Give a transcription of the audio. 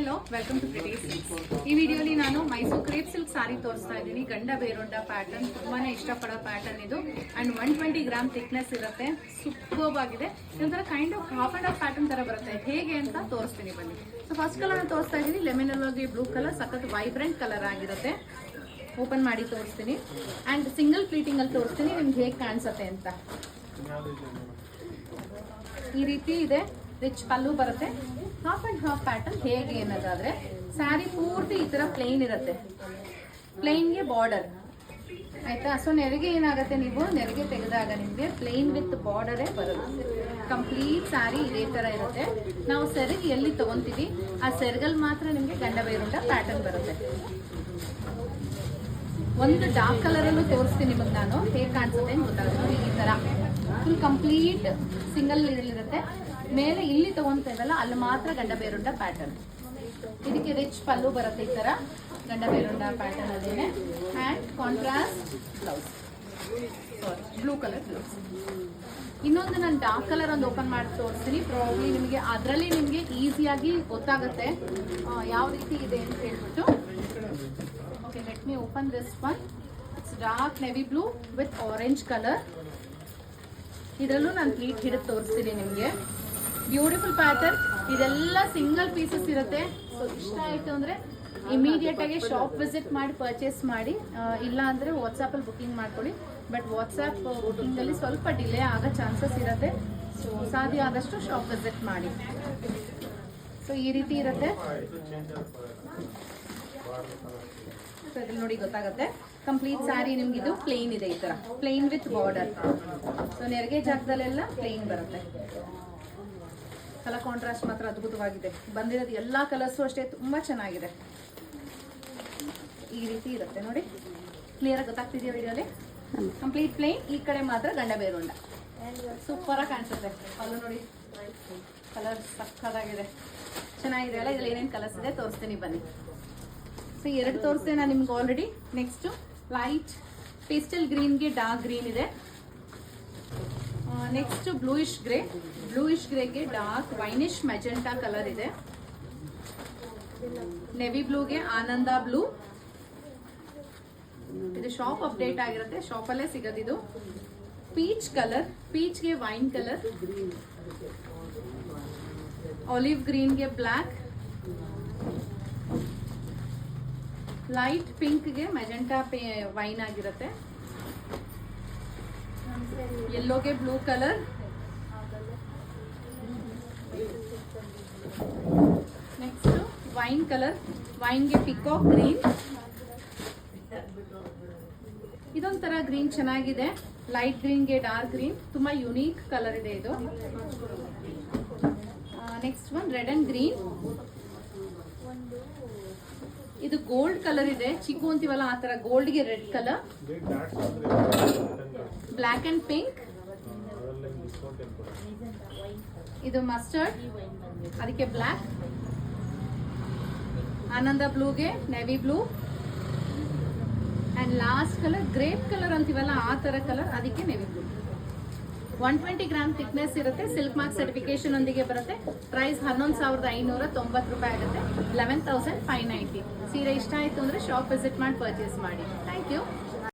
Hello welcome to pretty silks. ಈ ವಿಡಿಯೋಲಿ ನಾನು ಮೈಸೂರು ಕ್ರೇಪ್ ಸಿಲ್ಕ್ ಸಾರಿ ತೋರಿಸ್ತಾ ಇದ್ದೀನಿ. ಗಂಡ ಬೇರುಂಡ ಪ್ಯಾಟರ್ನ್, ತುಂಬಾನೇ ಇಷ್ಟಪಡೋ ಪ್ಯಾಟರ್ನ್ ಇದು. ಅಂಡ್ 120 ಗ್ರಾಮ್ ಥಿಕ್ನೆಸ್ ಇರುತ್ತೆ. ಸೂಪರ್ಬ್ ಆಗಿದೆ. ಇದೊಂಥರ kind of half and half pattern ತರ ಬರುತ್ತೆ. ಹೇಗೆ ಅಂತ ತೋರಿಸ್ತೀನಿ ಬನ್ನಿ. ಸೊ ಫಸ್ಟ್ ಕಲರ್ ತೋರಿಸ್ತಾ ಇದ್ದೀನಿ ಲೆಮನ್ ಯೆಲ್ಲೋಗೆ ಬ್ಲೂ ಕಲರ್, ಸಖತ್ ವೈಬ್ರೆಂಟ್ ಕಲರ್ ಆಗಿರುತ್ತೆ. ಓಪನ್ ಮಾಡಿ ತೋರಿಸ್ತೀನಿ ಅಂಡ್ ಸಿಂಗಲ್ ಪ್ಲೀಟಿಂಗ್ ಅಲ್ಲಿ ತೋರಿಸ್ತೀನಿ ನಿಮ್ಗೆ ಹೇಗೆ ಕಾಣಿಸುತ್ತೆ ಅಂತ. ಈ ರೀತಿ ಇದೆ, ರಿಚ್ ಪಲ್ಲು ಬರುತ್ತೆ. ಹಾಫ್ ಅಂಡ್ ಹಾಫ್ ಪ್ಯಾಟರ್ನ್ ಹೇಗೆ ಅನ್ನೋದಾದ್ರೆ ಸ್ಯಾರಿ ಪೂರ್ತಿ ಈ ತರ ಪ್ಲೇನ್ ಇರುತ್ತೆ, ಪ್ಲೇನ್ಗೆ ಬಾರ್ಡರ್ ಆಯ್ತಾ. ಸೊ ನೆರಿಗೆ ಏನಾಗುತ್ತೆ, ನೀವು ನೆರಿಗೆ ತೆಗೆದಾಗ ನಿಮಗೆ ಪ್ಲೇನ್ ವಿತ್ ಬಾರ್ಡರೇ ಬರುತ್ತೆ. ಕಂಪ್ಲೀಟ್ ಸ್ಯಾರಿ ಇದೇ ತರ ಇರುತ್ತೆ. ನಾವು ಸೆರಗಿ ಎಲ್ಲಿ ತಗೊಂತೀವಿ ಆ ಸೆರಗಲ್ಲಿ ಮಾತ್ರ ನಿಮಗೆ ಗಂಡ ಬೇರುಂಡ ಪ್ಯಾಟರ್ನ್ ಬರುತ್ತೆ. ಒಂದು ಡಾರ್ಕ್ ಕಲರ್ ಅಲ್ಲೂ ತೋರಿಸ್ತೀನಿ ನಿಮಗೆ ನಾನು, ಹೇಗೆ ಕಾಣಿಸುತ್ತೆ ಅಂತ ಗೊತ್ತಾಗುತ್ತೆ. ಈ ತರ ಫುಲ್ ಕಂಪ್ಲೀಟ್ ಸಿಂಗಲ್ ಇರುತ್ತೆ. ಮೇಲೆ ಇಲ್ಲಿ ತಗೊಂತ ಇದಲ್ಲ ಅಲ್ಲಿ ಮಾತ್ರ ಗಂಡ ಬೇರುಂಡ ಪ್ಯಾಟರ್ನ್. ಇದಕ್ಕೆ ರಿಚ್ ಪಲ್ಲು ಬರುತ್ತೆ, ಈ ತರ ಗಂಡ ಬೇರುಂಡ ಪ್ಯಾಟರ್ನ್ ಅದೇನೆ. And contrast blouse, blue colour blouse. ಇನ್ನೊಂದು ನಾನು ಡಾರ್ಕ್ ಕಲರ್ ಒಂದು ಓಪನ್ ಮಾಡಿ ತೋರಿಸ್ತೀನಿ. ಪ್ರಾಬ್ಲಿ ನಿಮಗೆ ಅದರಲ್ಲಿ ನಿಮಗೆ ಈಸಿಯಾಗಿ ಗೊತ್ತಾಗುತ್ತೆ ಯಾವ ರೀತಿ ಇದೆ ಅಂತ ಹೇಳ್ಬಿಟ್ಟು. Okay, let me open this one. It's dark navy blue with orange colour. ಇದರಲ್ಲೂ ನಾನು ಪ್ಲೀಟ್ ಹಿಡಿದು ತೋರಿಸ್ತೀನಿ ನಿಮಗೆ. Beautiful pattern. ಇದೆಲ್ಲ ಸಿಂಗಲ್ ಪೀಸಸ್ ಇರುತ್ತೆ. ಸೊ ಇಷ್ಟ ಆಯ್ತು ಅಂದ್ರೆ ಇಮಿಡಿಯೇಟ್ ಆಗಿ ಶಾಪ್ ವಿಸಿಟ್ ಮಾಡಿ ಪರ್ಚೇಸ್ ಮಾಡಿ, ಇಲ್ಲ ಅಂದ್ರೆ ವಾಟ್ಸ್ಆಪ್ ಅಲ್ಲಿ ಬುಕಿಂಗ್ ಮಾಡ್ಕೊಳ್ಳಿ. ಬಟ್ ವಾಟ್ಸ್ಆಪ್ ಬುಕಿಂಗ್ ಅಲ್ಲಿ ಸ್ವಲ್ಪ ಡಿಲೇ ಆಗೋ ಚಾನ್ಸಸ್ ಇರುತ್ತೆ. ಸೊ ಸಾಧ್ಯ ಆದಷ್ಟು ಶಾಪ್ ವಿಸಿಟ್ ಮಾಡಿ. ಸೊ ಈ ರೀತಿ ಇರುತ್ತೆ. ಸೊ ಇದ್ರಲ್ಲಿ ನೋಡಿ ಗೊತ್ತಾಗುತ್ತೆ. ಕಂಪ್ಲೀಟ್ ಸ್ಯಾರಿ ನಿಮ್ಗೆ ಇದು ಪ್ಲೇನ್ ಇದೆ, ಈ ತರ ಪ್ಲೇನ್ ವಿತ್ ಬಾರ್ಡರ್. ಸೊ ನೆರಿಗೆ ಜಾಗದಲ್ಲೆಲ್ಲ ಪ್ಲೇನ್ ಬರುತ್ತೆ. ಕಲರ್ ಕಾಂಟ್ರಾಸ್ಟ್ ಮಾತ್ರ ಅದ್ಭುತವಾಗಿದೆ. ಬಂದಿರೋದು ಎಲ್ಲಾ ಕಲರ್ಸು ಅಷ್ಟೇ ತುಂಬಾ ಚೆನ್ನಾಗಿದೆ. ಈ ರೀತಿ ಇರುತ್ತೆ ನೋಡಿ, ಕ್ಲಿಯರ್ ಆಗಿ ಗೊತ್ತಾಗ್ತಿದೆಯಾ ವಿಡಿಯೋಲಿ. ಕಂಪ್ಲೀಟ್ ಪ್ಲೇನ್, ಈ ಕಡೆ ಮಾತ್ರ ಗಂಡ ಬೇರುಂಡ. ಸೂಪರ್ ಆಗಿ ಕಾಣಿಸುತ್ತೆ. ಅಲ್ಲೂ ನೋಡಿ ಕಲರ್ ಸಕ್ಕತ್ತಾಗಿದೆ, ಚೆನ್ನಾಗಿದೆ ಅಲ್ಲ. ಇದ್ರಲ್ಲಿ ಏನೇನು ಕಲರ್ಸ್ ಇದೆ ತೋರಿಸ್ತೀನಿ ಬನ್ನಿ. ಸೊ ಎರಡು ತೋರಿಸ್ತೇನೆ ನಾನು ನಿಮ್ಗೆ ಆಲ್ರೆಡಿ. ನೆಕ್ಸ್ಟ್ ಲೈಟ್ ಪೇಸ್ಟಲ್ ಗ್ರೀನ್ಗೆ ಡಾರ್ಕ್ ಗ್ರೀನ್ ಇದೆ. ನೆಕ್ಸ್ಟ್ ಬ್ಲೂಯಿಶ್ ಗ್ರೇ, ಬ್ಲೂಯಿಶ್ ಗ್ರೇಗೆ ಡಾರ್ಕ್ ವೈನಿಶ್ ಮೆಜೆಂಟಾ ಕಲರ್ ಇದೆ. ನೆವಿ ಬ್ಲೂಗೆ ಆನಂದ ಬ್ಲೂ. ಇದು ಶಾಪ್ ಅಪ್ಡೇಟ್ ಆಗಿರುತ್ತೆ, ಶಾಪಲ್ಲೇ ಸಿಗೋದಿದು. ಪೀಚ್ ಕಲರ್, ಪೀಚ್ಗೆ ವೈನ್ ಕಲರ್. ಆಲಿವ್ ಗ್ರೀನ್ಗೆ ಬ್ಲ್ಯಾಕ್. ಲೈಟ್ ಪಿಂಕ್ಗೆ ಮೆಜೆಂಟಾ ವೈನ್ ಆಗಿರುತ್ತೆ. ಯೆಲ್ಲೋಗೆ blue colour. Next wine colour, ವೈನ್ಗೆ ಪಿಕಾಕ್ ಗ್ರೀನ್. ಇದೊಂಥರ ಗ್ರೀನ್ ಚೆನ್ನಾಗಿದೆ. ಲೈಟ್ ಗ್ರೀನ್ಗೆ ಡಾರ್ಕ್ ಗ್ರೀನ್, ತುಂಬಾ ಯುನೀಕ್ ಕಲರ್ ಇದೆ ಇದು. Next one red and green. ಇದು ಗೋಲ್ಡ್ ಕಲರ್ ಇದೆ, ಚಿಕ್ಕು ಅಂತೀವಲ್ಲ ಆ ತರ ಗೋಲ್ಡ್ಗೆ red colour. Black and pink. ಇದು ಮಸ್ಟರ್ಡ್, ಅದಕ್ಕೆ ಬ್ಲ್ಯಾಕ್. ಆನಂದ ಬ್ಲೂಗೆ navy blue. And last colour grape colour ಅಂತೀವಲ್ಲ ಆ ತರ ಕಲರ್, ಅದಕ್ಕೆ ನೆವಿ ಬ್ಲೂ. 120 ಗ್ರಾಮ್ ಥಿಕ್ನೆಸ್ ಇರುತ್ತೆ. ಸಿಲ್ಕ್ ಮಾರ್ಕ್ ಸರ್ಟಿಫಿಕೇಶನ್ ಒಂದಿಗೆ ಬರುತ್ತೆ. ಪ್ರೈಸ್ 11,590 ರೂಪಾಯಿ ಆಗುತ್ತೆ. 11,590. ಸೀರೆ ಇಷ್ಟ ಆಯ್ತು ಅಂದ್ರೆ ಶಾಪ್ ವಿಸಿಟ್ ಮಾಡಿ ಪರ್ಚೇಸ್ ಮಾಡಿ. Thank you.